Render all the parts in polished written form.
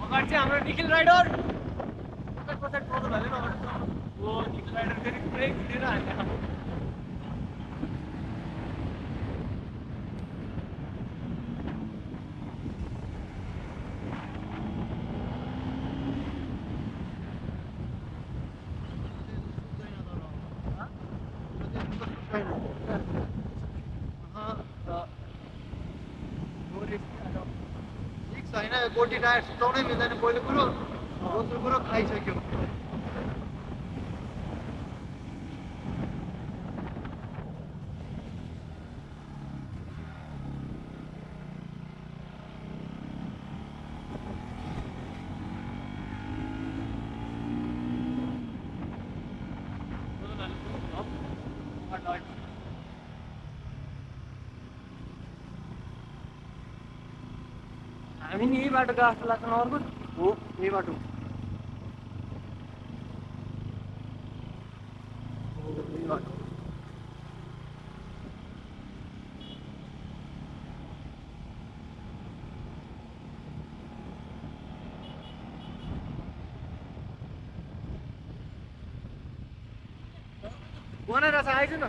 अगाडि चाहिँ हाम्रो निखिल राइडर पछाडि पछाडि भाइले अगाडि ओ निखिल राइडर फेरि पुरै खिचेर हाल्ने गोटी टायर सुताउनै मिल्दैन पहिलो कुरो दोस्रो कुरो खाइसक्यो हामी नि यही बाटो गएको जस्तो लाग्छ नगरकोट हो यही बाटो यही बाटो बनाएर छ आइज न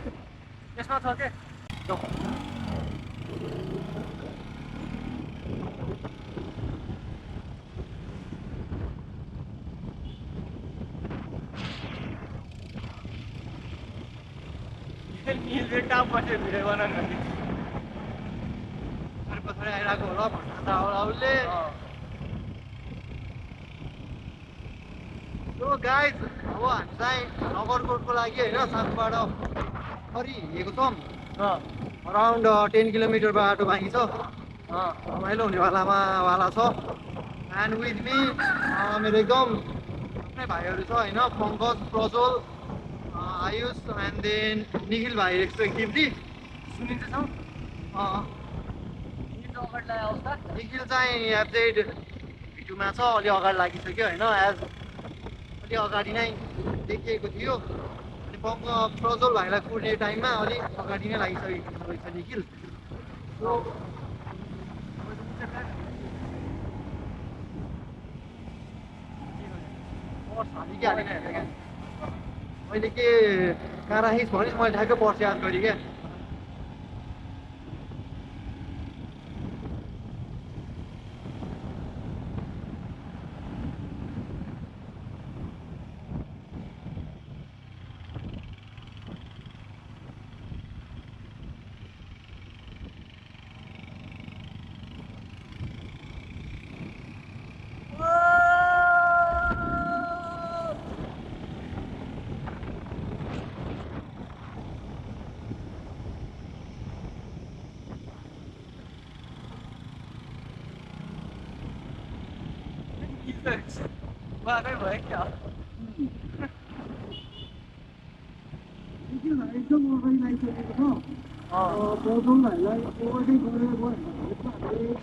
यसमा छ के टाप बसेर भिडियो बनाउनु पछाडि आइरहेको होला भन्छ त उसले So guys, अब हामी चाहिँ नगरकोटको लागि होइन साथबाट खरि हिँडेको छौँ अराउन्ड 10 किलोमिटर बाटो बाँकी छ रमाइलो हुनेवाला छ एन्ड विथ मी मेरो एकदम आफ्नै भाइहरू छ होइन पङ्कज प्रज्वल आयुष एन्ड देन निखिल भाइ रेस्पेक्टिभली सुनिन्छ छौ निखिल चाहिँ एफजेड भिडियोमा छ अलि अगाडि लागिसक्यो होइन एज अलि अगाडि नै देखिएको थियो अनि प्रज्वल भाइलाई कुर्ने टाइममा अलिक अगाडि नै लागिसकेको रहेछ निखिल सो मैले के कहाँ राखिस् भनिस् मैले ठ्याक्कै पर्छ याद गरेँ क्या बाटै भयो क्या एकदम अगाडि लागिसकेको छ प्रज्वल भाइलाई ओभरटेक गरेर गयो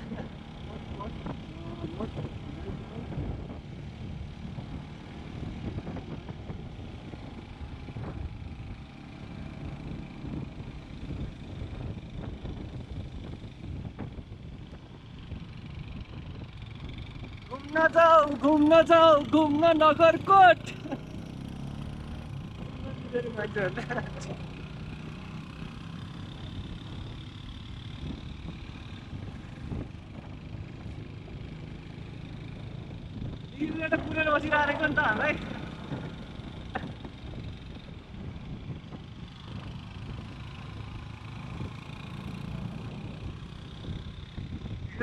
घुम्न जाऊ घुम्न नगरकोट पुरेर बसिरहेको नि त हामीलाई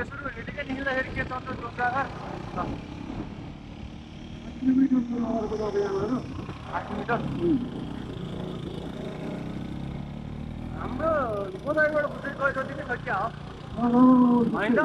सुरु हुने बित्तिकै निस्किँदाखेरि के चल्छ जोग्गा हाम्रो गोदाइबाट बुझ्दै गयो जति नै छ क्या हो होइन त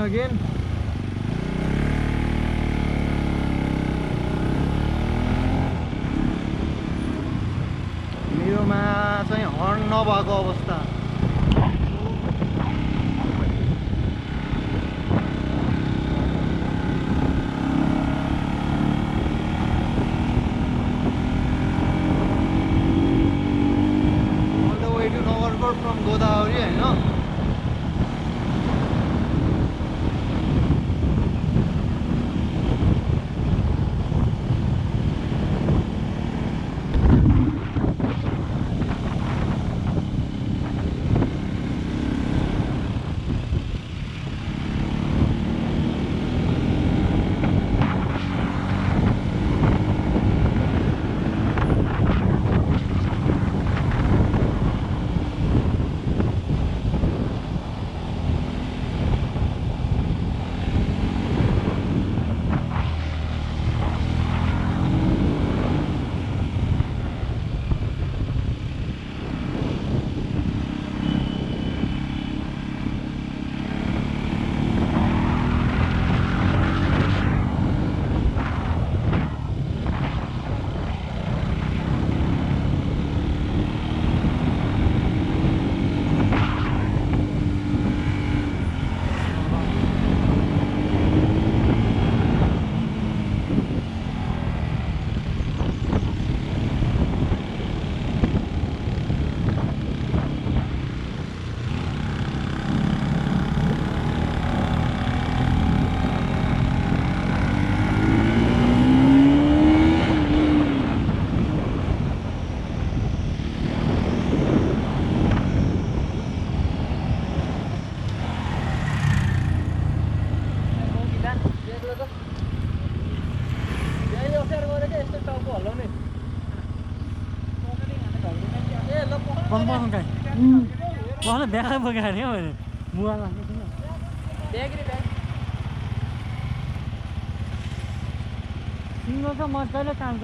Again. मेरोमा चाहिँ हर्न नभएको अवस्था all the way to nagarkot from Godavari हैन Mana biasa begini apa ini? Mual lah. Bag रे bag. सिङ्गल त मजाले तान्छ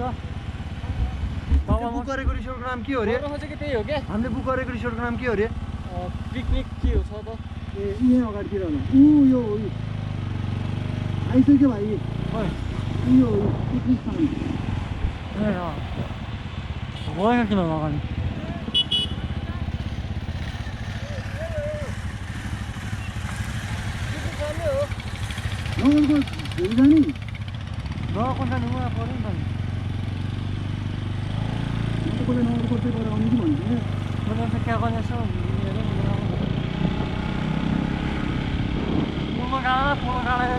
बुक गरेको रिसोर्टको नाम के हो रे गर्नु खोजेको त्यही हो के हामीले बुक गरेको रिसोर्टको नाम के हो रे पिकनिक के हो छ त ए यहाँ अगाडितिर हो यो आइसक्यो भाइ ओइ यो पिकनिक फार्म ए अँ गएको किन लगानी नगरकोट भोलि जाने गएको जाने मलाई पऱ्यो नि त कसले नगरकोट चाहिँ गएर आउने कि भन्छ मैले त क्या गरेछ पुलमा गाडा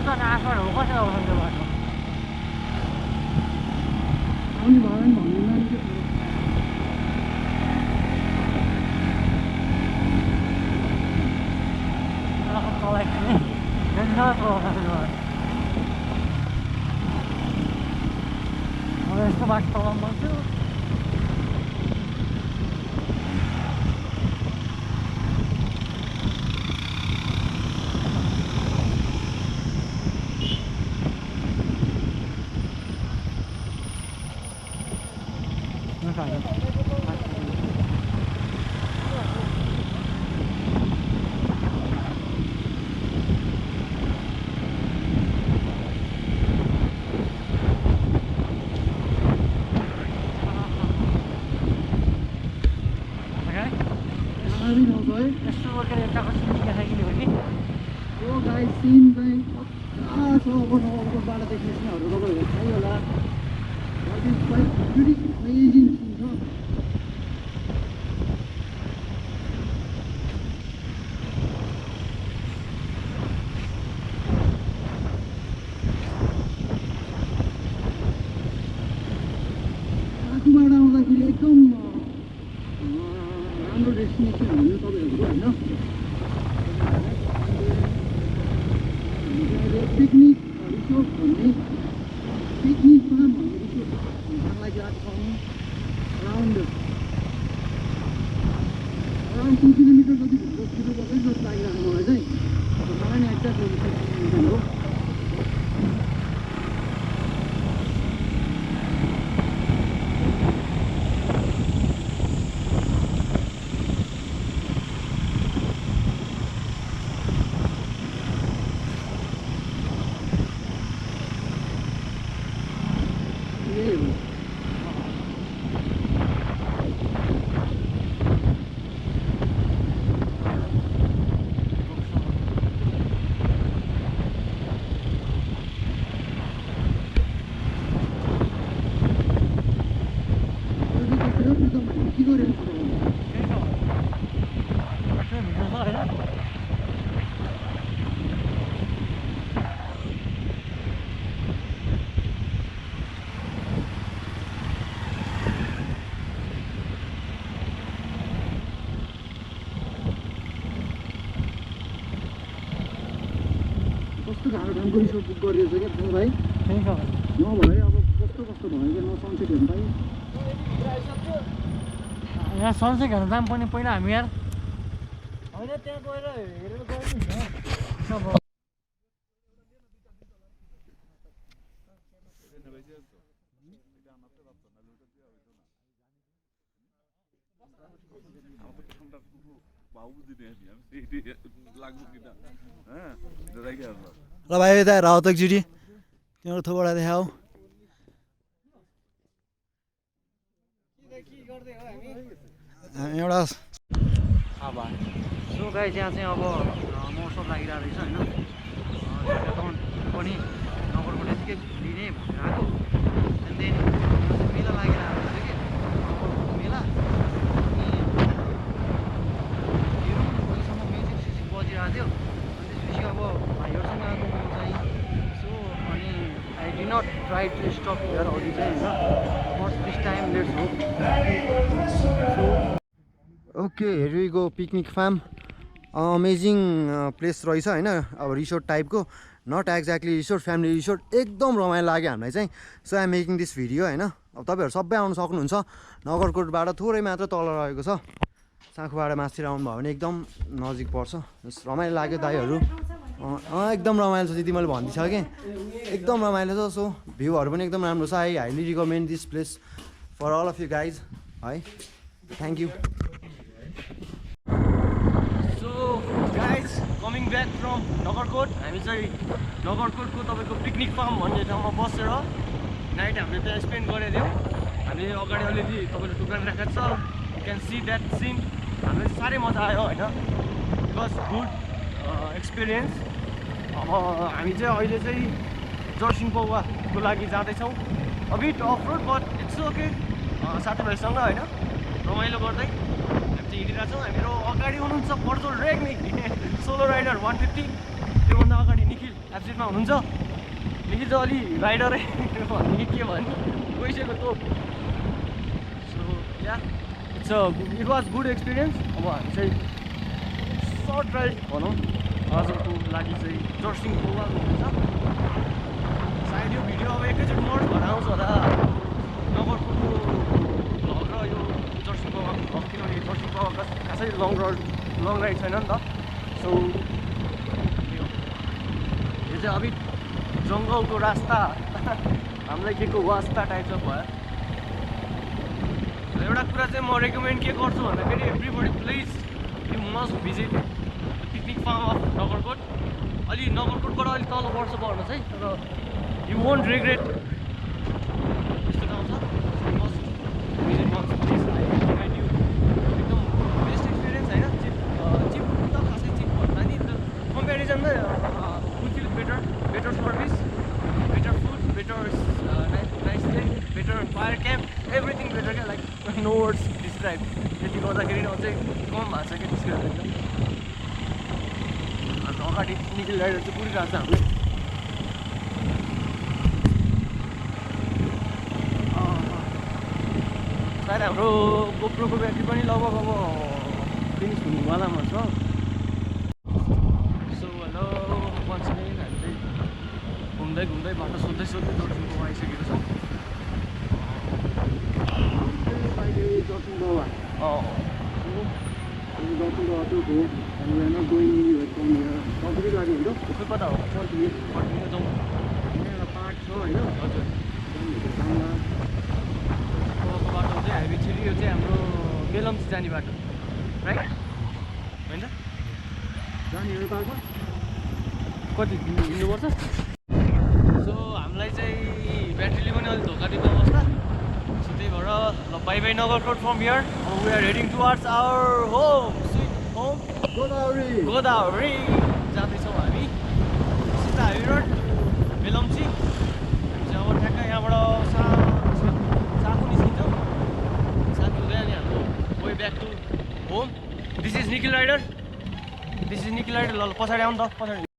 त नाकहरू कसरी आउँछ त्यो बाटो आउने भएन नि भन्नु नानी तलाई खाने यस्तो बाटो चलाउनु मन थियो सीन चाहिँ कहाँ छ अब नगरकोटबाट देख्ने सिनहरू तपाईँहरू थाहै होला what is quite very amazing scene छ आफूबाट आउँदाखेरि एकदम राम्रो डेस्टिनेसन भन्नु तपाईँहरूको होइन पिकनिक रिसोर्ट भने पिकनिक फार्म भन्ने रिसोर्ट घुम्नलाई गएको छौँ अराउन्ड 2 किलोमिटर जति घुम्नु पर्छ जस्तो लागिरहेको मलाई चाहिँ मलाई नि एक्ज्याक्ट लोकेसन हो कस्तो गाह्रो ठाउँको रिसोर्ट बुक गरिदिएछ क्या त्यो भाइ नभए अब कस्तो कस्तो भयो क्या न सनसेट हेर्नु पाइ यहाँ सनसेट हेर्नु जाम पनि पहिला हामी यार होइन त्यहाँ गएर हेरेर गयो नि ल भाइ यता हेर त एकचोटि तिम्रो थोबाट देखाऊ एउटा सो गाइस यहाँ चाहिँ अब महोत्सव लागिरहेको रहेछ होइन एकाउन्ट पनि नगरकोट यतिकै लिने भनेर आएको एन्ड देन मेला लागिरहेको रहेछ कि नगरकोटको मेला अनि हेरौँ भोलिसम्म म्युजिक सिजिक बजिरहेको थियो अनि त्यसपछि अब भाइहरूसँग आएको म चाहिँ सो अनि I did not try to stop here अघि चाहिँ होइन but this time let's hope so okay here we go picnic farm amazing place रहेछ होइन अब रिसोर्ट टाइपको not exactly resort family resort एकदम रमाइलो लाग्यो हामीलाई चाहिँ so I am making this video होइन अब तपाईँहरू सबै आउनु सक्नुहुन्छ नगरकोटबाट थोरै मात्र तल रहेको छ साँखुबाट मास्तिर आउनुभयो भने एकदम नजिक पर्छ रमाइलो लाग्यो दाइहरू एकदम रमाइलो छ त्यति मैले भनिदिइसकेँ एकदम रमाइलो छ सो भ्यूहरू पनि एकदम राम्रो छ I highly recommend this place for all of you guys है thank you guys coming back from Nagarkot हामी चाहिँ नगरकोटको तपाईँको पिकनिक फार्म भन्ने ठाउँमा बसेर नाइट हामीले त्यहाँ स्पेन्ड गरेको थियौँ हामीले अगाडि अलिअलि तपाईँले दोकान राखेको छ you can see that scene हामीलाई चाहिँ साह्रै मजा आयो होइन इट वाज गुड एक्सपिरियन्स अब हामी चाहिँ अहिले चाहिँ जर्सिङ पौवाको लागि जाँदैछौँ a bit off road but it's okay साथीभाइसँग होइन रमाइलो गर्दै हिँडिरहेको छौँ हामीहरू अगाडि हुनुहुन्छ पर्जोल रेग्मी सोलो राइडर 150 त्योभन्दा अगाडि निखिल एफजिटमा हुनुहुन्छ निखिल चाहिँ अलि राइडरै भन्ने के भन्ने गइसक्यो तँ so yeah it was good experience अब हामी चाहिँ सर्ट ड्राइभ भनौँ आजको लागि चाहिँ जर्सिङ पौवाको हुन्छ सायद यो भिडियो अब एकैचोटि मर्ज भएर आउँछ होला नगरकोटको भ्लग र यो जर्सिङ पौवाको भ्लग किनभने जर्सिङ पौवा खासै लङ राइड छैन नि त सो यो चाहिँ अलिक जङ्गलको रास्ता हामीलाई के को वास्ता टाइप्स अफ भयो एउटा कुरा चाहिँ म रेकमेन्ड के गर्छु भन्दाखेरि everybody please you must visit picnic firm of Nagarkot अलि नगरकोटबाट अलिक तल पर्छ पर्न चाहिँ तर यु वोन्ट रिग्रेट यस्तो ठाउँ छ you must visit once please and you एकदम बेस्ट एक्सपिरियन्स होइन चिप त खासै चिप भन्दा नि कम्पेरिजनमा we feel better service better food better nice day better fire camp everything better क्या लाइक नो वर्ड्स डिस्क्राइब यति गर्दाखेरि अझै कम भएको छ क्या डिस्क्राइब अन्त अगाडि निक्लिरहेर चाहिँ पुगिरहेको छ हामीले सायद हाम्रो गोप्रोको ब्याट्री पनि लगभग अब फिनिस हुनुवालामा छ सो हेलो पन्छे हामी चाहिँ घुम्दै घुम्दै बाटो सोध्दै सोध्दै दर्शनको आइसकेको छ Talking about अँ talking about to go, and we are not going anywhere from here. Probably like you know, खोइ पता हो continue. कन्टिन्यू जाउँ Here a park, so you know. हजुर Then तलको बाटो चाहिँ हामी छिरी यो चाहिँ हाम्रो बेलम्ची जाने बाटो राइट होइन here a park. कति हिँड्नुपर्छ सो हामीलाई चाहिँ ब्याट्रीले पनि अलिक धोका दिएको अवस्था सो त्यही भएर ल bye bye Nagarkot from here we are heading towards our home sweet home Godavari जाँदैछौँ हामी सिधा हाइवे रोड बेलम्ची हामी चाहिँ अब ठ्याक्कै यहाँबाट साकु निस्किन्छौँ साकु हुँदै अनि हाम्रो way back to home this is Nikhil rider ल पछाडि आउनु त पछाडि